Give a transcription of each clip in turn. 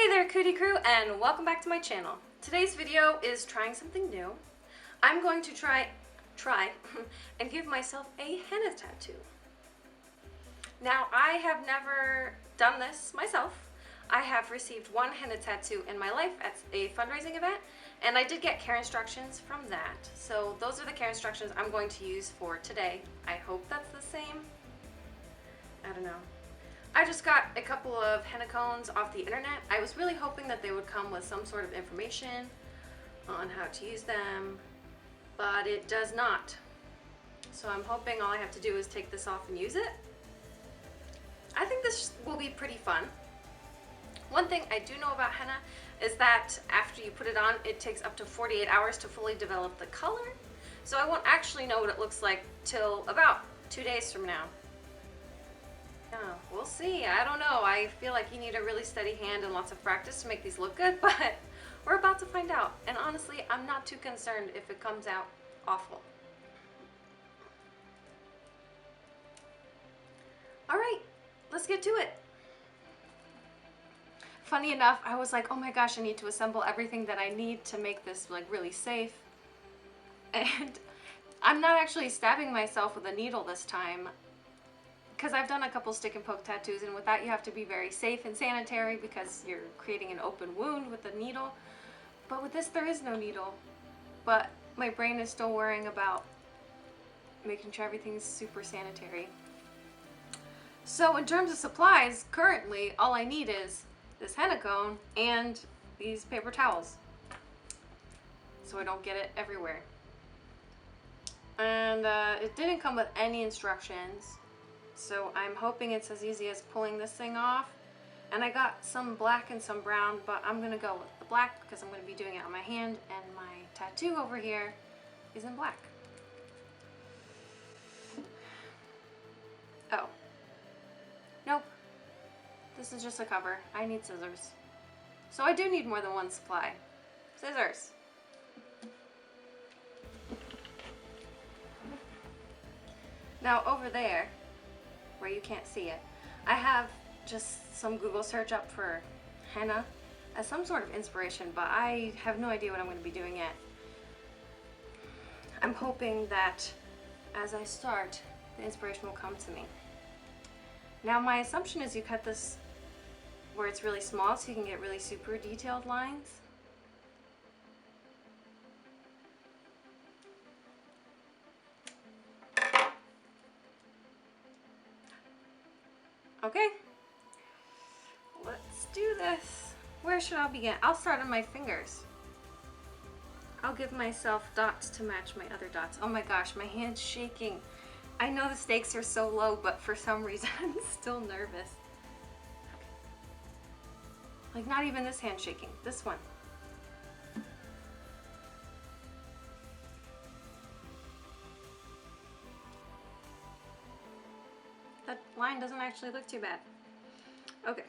Hey there, Cootie Crew, and welcome back to my channel. Today's video is trying something new. I'm going to try and give myself a henna tattoo. Now, I have never done this myself. I have received one henna tattoo in my life at a fundraising event, and I did get care instructions from that. So those are the care instructions I'm going to use for today. I hope that's the same. I don't know. I just got a couple of henna cones off the internet. I was really hoping that they would come with some sort of information on how to use them, but it does not. So I'm hoping all I have to do is take this off and use it. I think this will be pretty fun. One thing I do know about henna is that after you put it on, it takes up to 48 hours to fully develop the color. So I won't actually know what it looks like till about 2 days from now. Yeah, we'll see. I don't know. I feel like you need a really steady hand and lots of practice to make these look good, but we're about to find out. And honestly, I'm not too concerned if it comes out awful. All right, let's get to it. Funny enough, I was like, oh my gosh, I need to assemble everything that I need to make this like really safe. And I'm not actually stabbing myself with a needle this time, because I've done a couple stick and poke tattoos, and with that you have to be very safe and sanitary because you're creating an open wound with the needle. But with this there is no needle, but my brain is still worrying about making sure everything's super sanitary. So in terms of supplies, currently all I need is this henna cone and these paper towels, so I don't get it everywhere. And it didn't come with any instructions, so I'm hoping it's as easy as pulling this thing off. And I got some black and some brown, but I'm gonna go with the black because I'm gonna be doing it on my hand, and my tattoo over here is in black. Oh. Nope. This is just a cover. I need scissors. So I do need more than one supply. Scissors. Now over there, where you can't see it, I have just some Google search up for henna as some sort of inspiration, but I have no idea what I'm going to be doing yet. I'm hoping that as I start, the inspiration will come to me. Now my assumption is you cut this where it's really small so you can get really super detailed lines. Okay, let's do this. Where should I begin? I'll start on my fingers. I'll give myself dots to match my other dots. Oh my gosh, my hand's shaking. I know the stakes are so low, but for some reason I'm still nervous. Okay. Like not even this hand shaking, this one. That line doesn't actually look too bad. Okay.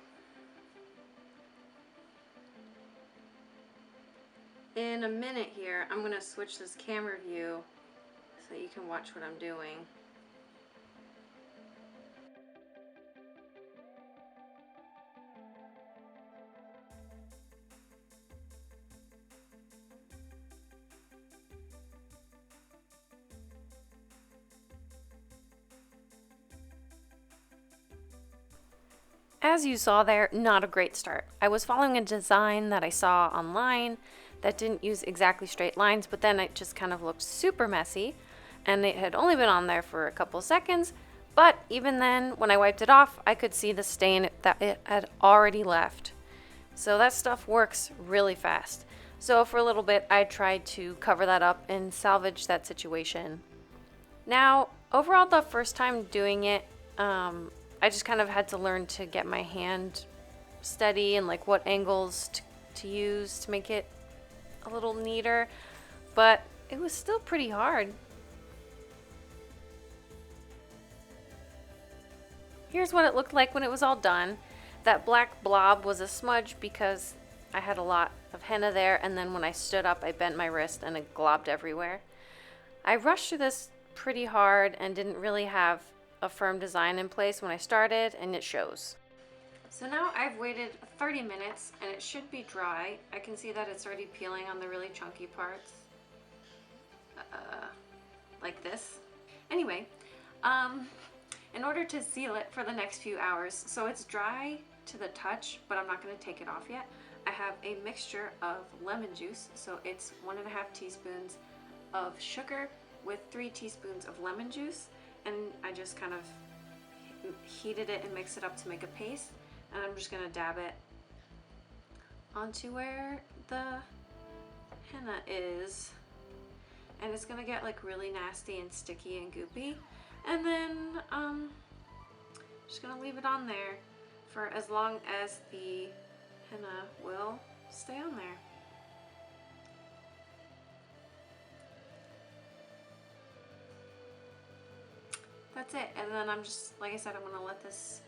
In a minute here, I'm gonna switch this camera view so you can watch what I'm doing. As you saw there, not a great start. I was following a design that I saw online that didn't use exactly straight lines, but then it just kind of looked super messy, and it had only been on there for a couple seconds, but even then, when I wiped it off, I could see the stain that it had already left. So that stuff works really fast. So for a little bit, I tried to cover that up and salvage that situation. Now, overall, the first time doing it, I just kind of had to learn to get my hand steady and like what angles to use to make it a little neater, but it was still pretty hard. Here's what it looked like when it was all done. That black blob was a smudge because I had a lot of henna there, and then when I stood up I bent my wrist and it globbed everywhere. I rushed through this pretty hard and didn't really have a firm design in place when I started, and it shows. So now I've waited 30 minutes and it should be dry. I can see that it's already peeling on the really chunky parts. Like this. Anyway, in order to seal it for the next few hours, so it's dry to the touch, but I'm not going to take it off yet. I have a mixture of lemon juice, so it's 1.5 teaspoons of sugar with 3 teaspoons of lemon juice, and I just kind of heated it and mixed it up to make a paste, and I'm just going to dab it onto where the henna is, and it's going to get like really nasty and sticky and goopy, and then just going to leave it on there for as long as the henna will stay on there. That's it, and then I'm just, like I said, I'm going to let this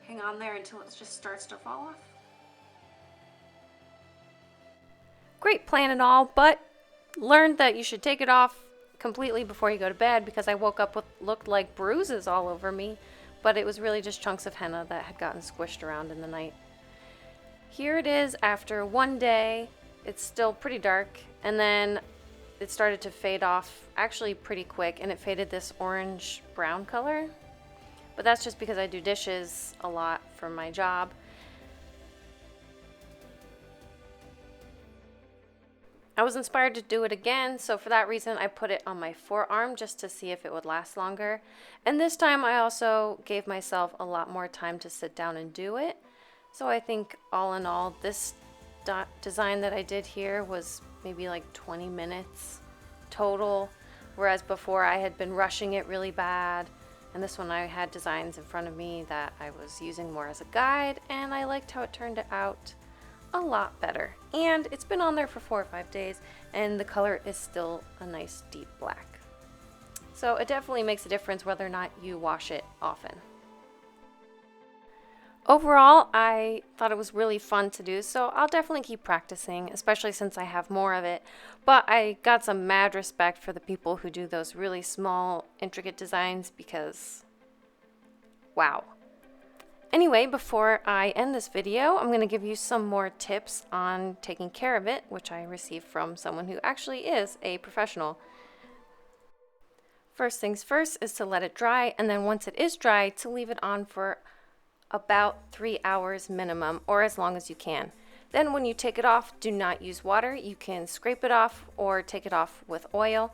hang on there until it just starts to fall off. Great plan and all, but learned that you should take it off completely before you go to bed, because I woke up with looked like bruises all over me, but it was really just chunks of henna that had gotten squished around in the night. Here it is after one day. It's still pretty dark, and then it started to fade off actually pretty quick, and it faded this orange brown color, but that's just because I do dishes a lot for my job. I was inspired to do it again, so for that reason I put it on my forearm just to see if it would last longer. And this time I also gave myself a lot more time to sit down and do it. So I think all in all, this design that I did here was maybe like 20 minutes total, whereas before I had been rushing it really bad. And this one I had designs in front of me that I was using more as a guide, and I liked how it turned out a lot better. And it's been on there for 4 or 5 days, and the color is still a nice deep black. So it definitely makes a difference whether or not you wash it often. Overall, I thought it was really fun to do, so I'll definitely keep practicing, especially since I have more of it. But I got some mad respect for the people who do those really small, intricate designs, because wow. Anyway, before I end this video, I'm going to give you some more tips on taking care of it, which I received from someone who actually is a professional. First things first is to let it dry, and then once it is dry, to leave it on for about 3 hours minimum, or as long as you can. Then when you take it off, do not use water. You can scrape it off or take it off with oil,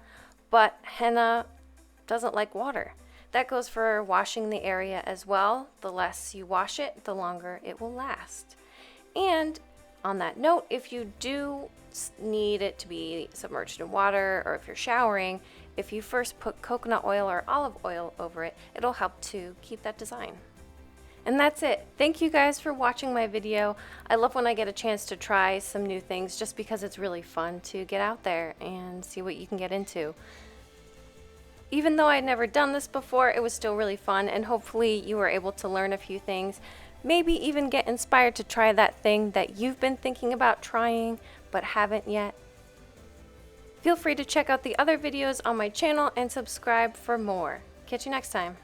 but henna doesn't like water. That goes for washing the area as well. The less you wash it, the longer it will last. And on that note, if you do need it to be submerged in water, or if you're showering, if you first put coconut oil or olive oil over it, it'll help to keep that design. And that's it. Thank you guys for watching my video. I love when I get a chance to try some new things, just because it's really fun to get out there and see what you can get into. Even though I'd never done this before, it was still really fun, and hopefully you were able to learn a few things, maybe even get inspired to try that thing that you've been thinking about trying but haven't yet. Feel free to check out the other videos on my channel and subscribe for more. Catch you next time.